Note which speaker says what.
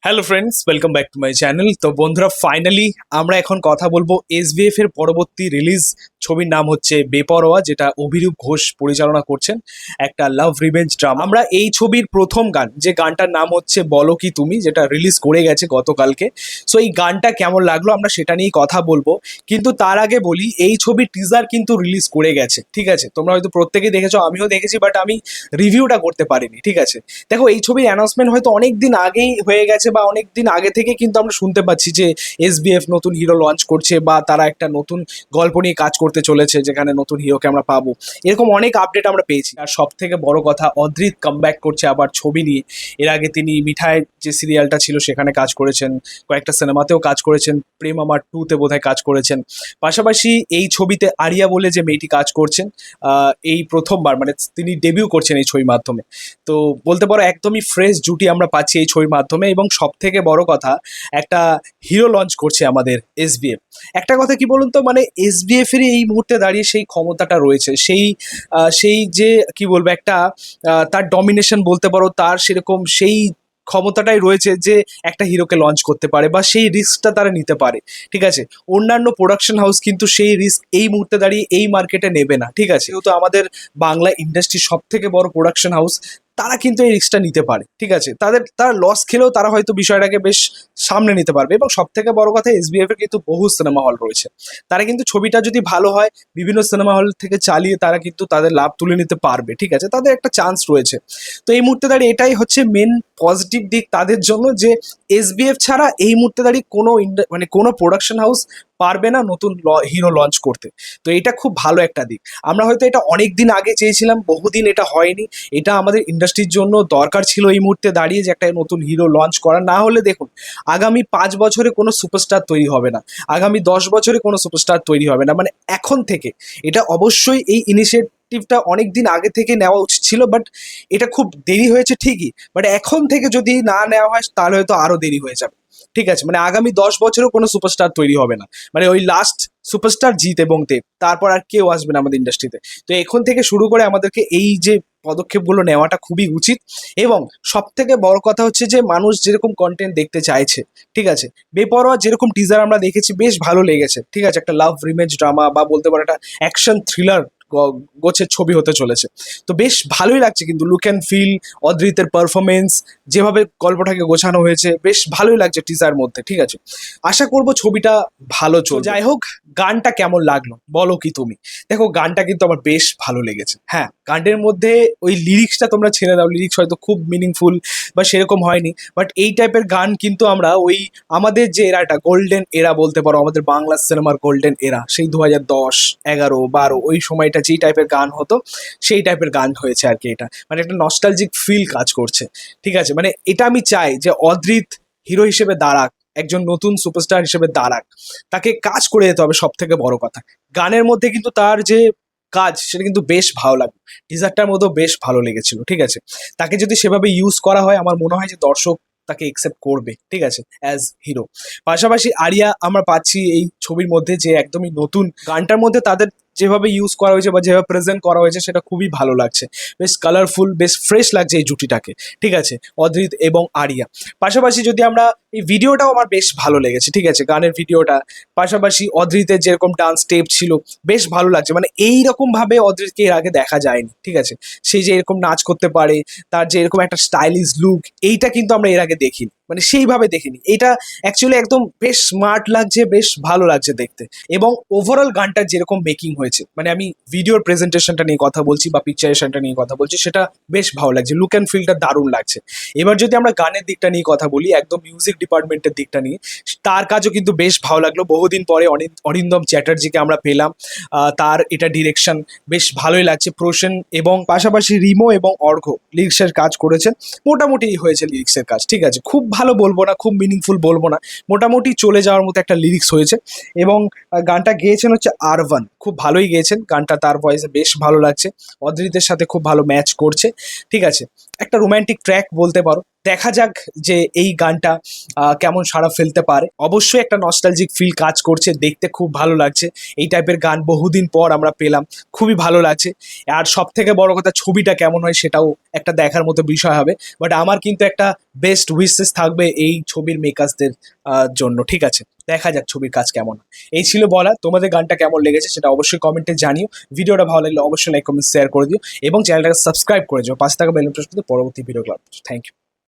Speaker 1: Hello friends, welcome back to my channel. তো বন্ধুরা, finally আমরা এখন কথা বলবো এসবিএফ এর পরবর্তী রিলিজ ছবির নাম হচ্ছে বেপরোয়া, যেটা অভিরূপ ঘোষ পরিচালনা করছেন। একটা লাভ রিভেঞ্জ ড্রামা। আমরা এই ছবির প্রথম গান, যে গানটার নাম হচ্ছে বলো কি তুমি, যেটা রিলিজ করে গেছে গতকালকে। সো এই গানটা কেমন লাগলো আমরা সেটা নিয়েই কথা বলবো। কিন্তু তার আগে বলি, এই ছবির টিজার কিন্তু রিলিজ করে গেছে, ঠিক আছে? তোমরা হয়তো প্রত্যেকেই দেখেছো, আমিও দেখেছি, বাট আমি রিভিউটা করতে পারিনি, ঠিক আছে? দেখো, এই ছবির অ্যানাউন্সমেন্ট হয়তো অনেক দিন আগেই হয়ে গেছে, বা অনেক দিন আগে থেকে কিন্তু আমরা শুনতে পাচ্ছি যে এসবিএফ নতুন হিরো লঞ্চ করছে, বা তারা একটা নতুন গল্প নিয়ে কাজ করতে চলেছে, যেখানে নতুন হিরোকে আমরা পাবো। এরকম অনেক আপডেট আমরা পেয়েছি। আর সব থেকে বড় কথা, অদ্রিত কামব্যাক করছে আবার ছবি নিয়ে। এর আগে তিনি মিঠাইয়ের যে সিরিয়ালটা ছিল সেখানে কাজ করেছেন, কয়েকটা সিনেমাতেও কাজ করেছেন, প্রেম আমার 2-তে বোধহয় কাজ করেছেন। পাশাপাশি এই ছবিতে আরিয়া বলে যে মেয়েটি কাজ করছেন, এই প্রথমবার মানে তিনি ডেবিউ করছেন এই ছবির মাধ্যমে। তো বলতে পারো একদমই ফ্রেশ জুটি আমরা পাচ্ছি এই ছবির মাধ্যমে। এবং সব থেকে বড় কথা, একটা হিরো লঞ্চ করছে আমাদের এসবিএফ। একটা কথা কি বলুন তো, মানে এসবিএফ এর এই মুহূর্তে দাঁড়িয়ে সেই ক্ষমতাটা রয়েছে, সেই যে কি বলবো, একটা তার ডমিনেশন বলতে পারো, তার সেরকম সেই ক্ষমতাটাই রয়েছে যে একটা হিরোকে লঞ্চ করতে পারে, বা সেই রিস্কটা তারা নিতে পারে, ঠিক আছে? অন্যান্য প্রোডাকশন হাউস কিন্তু সেই রিস্ক এই মুহূর্তে দাঁড়িয়ে এই মার্কেটে নেবে না, ঠিক আছে? যেহেতু আমাদের বাংলা ইন্ডাস্ট্রির সব থেকে বড় প্রোডাকশন হাউস, তারা কিন্তু এই রিস্কটা নিতে পারে, ঠিক আছে? তারা লস খেলেও তারা হয়তো বিষয়টাকে বেশ সামনে নিতে পারবে। এবং সব থেকে বড় কথা, এসবিএফ এর কিন্তু বহু সিনেমা হল রয়েছে। তারা কিন্তু ছবিটা যদি ভালো হয়, বিভিন্ন সিনেমা হল থেকে চালিয়ে তারা কিন্তু তাদের লাভ তুলে নিতে পারবে, ঠিক আছে? তাদের একটা চান্স রয়েছে। তো এই মুহূর্তে দাঁড়িয়ে এটাই হচ্ছে মেন পজিটিভ দিক তাদের জন্য, যে এসবিএফ ছাড়া এই মুহূর্তে দাঁড়িয়ে মানে কোনো প্রোডাকশন হাউস পারবে না নতুন হিরো লঞ্চ করতে। তো এটা খুব ভালো একটা দিক। আমরা হয়তো এটা অনেক দিন আগে চেয়েছিলাম, বহুদিন এটা হয়নি। এটা আমাদের ইন্ডাস্ট্রির জন্য দরকার ছিল এই মুহূর্তে দাঁড়িয়ে, যে একটা নতুন হিরো লঞ্চ করা। না হলে দেখুন, আগামী 5 বছরে কোনো সুপারস্টার তৈরি হবে না, আগামী 10 বছরে কোনো সুপারস্টার তৈরি হবে না। মানে এখন থেকে এটা অবশ্যই, এই ইনিশিয়েটিভটা অনেক দিন আগে থেকে নেওয়া উচিত ছিল, বাট এটা খুব দেরি হয়েছে ঠিকই। বাট এখন থেকে যদি না নেওয়া হয় তাহলে হয়তো আরো দেরি হয়ে যাবে, ঠিক আছে? মানে আগামী 10 বছরেও কোনো সুপারস্টার তৈরি হবে না। মানে ওই লাস্ট সুপারস্টার জিৎ এবং দেব, তারপর আর কেউ আসবে না আমাদের ইন্ডাস্ট্রিতে। তো এখন থেকে শুরু করে আমাদেরকে এই যে পদক্ষেপগুলো নেওয়াটা খুবই উচিত। এবং সব থেকে বড় কথা হচ্ছে যে মানুষ যেরকম কন্টেন্ট দেখতে চাইছে, ঠিক আছে? বেপরোয়া যেরকম টিজার আমরা দেখেছি, বেশ ভালো লেগেছে, ঠিক আছে? একটা লাভ রিমেজ ড্রামা, বা বলতে পারো একটা অ্যাকশন থ্রিলার গোছের ছবি হতে চলেছে। তো বেশ ভালোই লাগছে কিন্তু লুক অ্যান্ড ফিল, অদ্রিতের পারফরমেন্স, যেভাবে গল্পটাকে গোছানো হয়েছে, বেশ ভালোই লাগছে টিজার মধ্যে, ঠিক আছে? আশা করব ছবিটা ভালো চলবে। যাই হোক, গানটা কেমন লাগলো বলো কি তুমি? দেখো, গানটা কিন্তু আমার বেশ ভালো লেগেছে। হ্যাঁ, গানটার মধ্যে ওই লিরিক্সটা তোমরা ছেড়ে দাও, লিরিক্স হয়তো খুব মিনিংফুল বা সেরকম হয়নি, বাট এই টাইপের গান কিন্তু আমরা ওই আমাদের যে এরাটা, গোল্ডেন এরা বলতে পারো, আমাদের বাংলা সিনেমার গোল্ডেন এরা, সেই 2010, 11, 12 ওই সময়টা যেই টাইপের গান হতো, সেই টাইপের গান হয়েছে আর কি। এটা মানে একটা নস্টালজিক ফিল কাজ করছে, ঠিক আছে? মানে এটা আমি চাই যে অদ্রিত হিরো হিসেবে দাঁড়াক, একজন নতুন সুপারস্টার হিসেবে দাঁড়াক, তাকে কাজ করে যেতে হবে। সব থেকে বড় কথা, গানের মধ্যে কিন্তু তার যে কাজ, সেটা কিন্তু বেশ ভালো লাগবে। টিজারটার মধ্যেও বেশ ভালো লেগেছিল, ঠিক আছে? তাকে যদি সেভাবে ইউজ করা হয়, আমার মনে হয় যে দর্শক তাকে একসেপ্ট করবে, ঠিক আছে, অ্যাজ হিরো। পাশাপাশি আরিয়া আমরা পাচ্ছি এই ছবির মধ্যে, যে একদমই নতুন। গানটার মধ্যে তাদের যেভাবে ইউজ করা হয়েছে বা যেভাবে প্রেজেন্ট করা হয়েছে, সেটা খুবই ভালো লাগছে। বেশ কালারফুল, বেশ ফ্রেশ লাগছে এই জুটিটাকে, ঠিক আছে? অদ্রিত এবং আরিয়া। পাশাপাশি যদি আমরা এই ভিডিওটাও আমার বেশ ভালো লেগেছে, ঠিক আছে? গানের ভিডিওটা, পাশাপাশি অদ্রিতের যেরকম ডান্স স্টেপ ছিল, বেশ ভালো লাগছে। মানে এইরকম ভাবে অদ্রিতকে এর আগে দেখা যায়নি, ঠিক আছে? সেই যে এরকম নাচ করতে পারে, তার যে এরকম একটা স্টাইলিশ লুক, এইটা কিন্তু আমরা এর আগে দেখিনি, মানে সেইভাবে দেখিনি। এটা অ্যাকচুয়ালি একদম বেশ স্মার্ট লাগছে, বেশ ভালো লাগছে দেখতে। এবং ওভারঅল গানটার যেরকম মেকিং হয়েছে, মানে আমি ভিডিওর প্রেজেন্টেশনটা নিয়ে কথা বলছি বা পিকচারেশনটা নিয়ে কথা বলছি, সেটা বেশ ভালো লাগছে। লুক অ্যান্ড ফিলটা দারুণ লাগছে। এবার যদি আমরা গানের দিকটা নিয়ে কথা বলি, একদম মিউজিক ডিপার্টমেন্টের দিকটা নিয়ে, তার কাজও কিন্তু বেশ ভালো লাগলো। বহুদিন পরে অরিন্দম চ্যাটার্জিকে আমরা পেলাম। তার এটা ডিরেকশন বেশ ভালোই লাগছে। প্রসেন এবং পাশাপাশি রিমো এবং অর্ঘ্য লিরিক্সের কাজ করেছেন। মোটামুটি হয়েছে লিরিক্সের কাজ, ঠিক আছে? খুব ভালো বলবো না, খুব মিনিংফুল বলবো না, মোটামুটি চলে যাওয়ার মতো একটা লিরিক্স হয়েছে। এবং গানটা গেয়েছেন হচ্ছে আরভান, খুব ভালোই গেয়েছেন গানটা, তার ভয়েসে বেশ ভালো লাগছে। অদ্রিতের সাথে খুব ভালো ম্যাচ করছে, ঠিক আছে? একটা রোম্যান্টিক ট্র্যাক বলতে পারো, দেখা যাক যে এই গানটা কেমন সাড়া ফেলতে পারে। অবশ্যই একটা নস্টালজিক ফিল কাজ করছে, দেখতে খুব ভালো লাগছে। এই টাইপের গান বহুদিন পর আমরা পেলাম, খুবই ভালো লাগছে। আর সব থেকে বড় কথা ছবিটা কেমন হয় সেটাও একটা দেখার মতো বিষয় হবে। বাট আমার কিন্তু একটা বেস্ট উইশেস থাকবে এই ছবির মেকার্সদের জন্য, ঠিক আছে? দেখা যাক ছবির কাজ কেমন হয়। এই ছিল বলা, তোমাদের গানটা কেমন লেগেছে সেটা অবশ্যই কমেন্টে জানিও। ভিডিওটা ভালো লাগলে অবশ্যই লাইক কমেন্ট শেয়ার করে দিও এবং চ্যানেলটাকে সাবস্ক্রাইব করে দিও, পাশে থাকা বেল বাটনটা পরবর্তী ভিডিও ক্লাব। Thank you.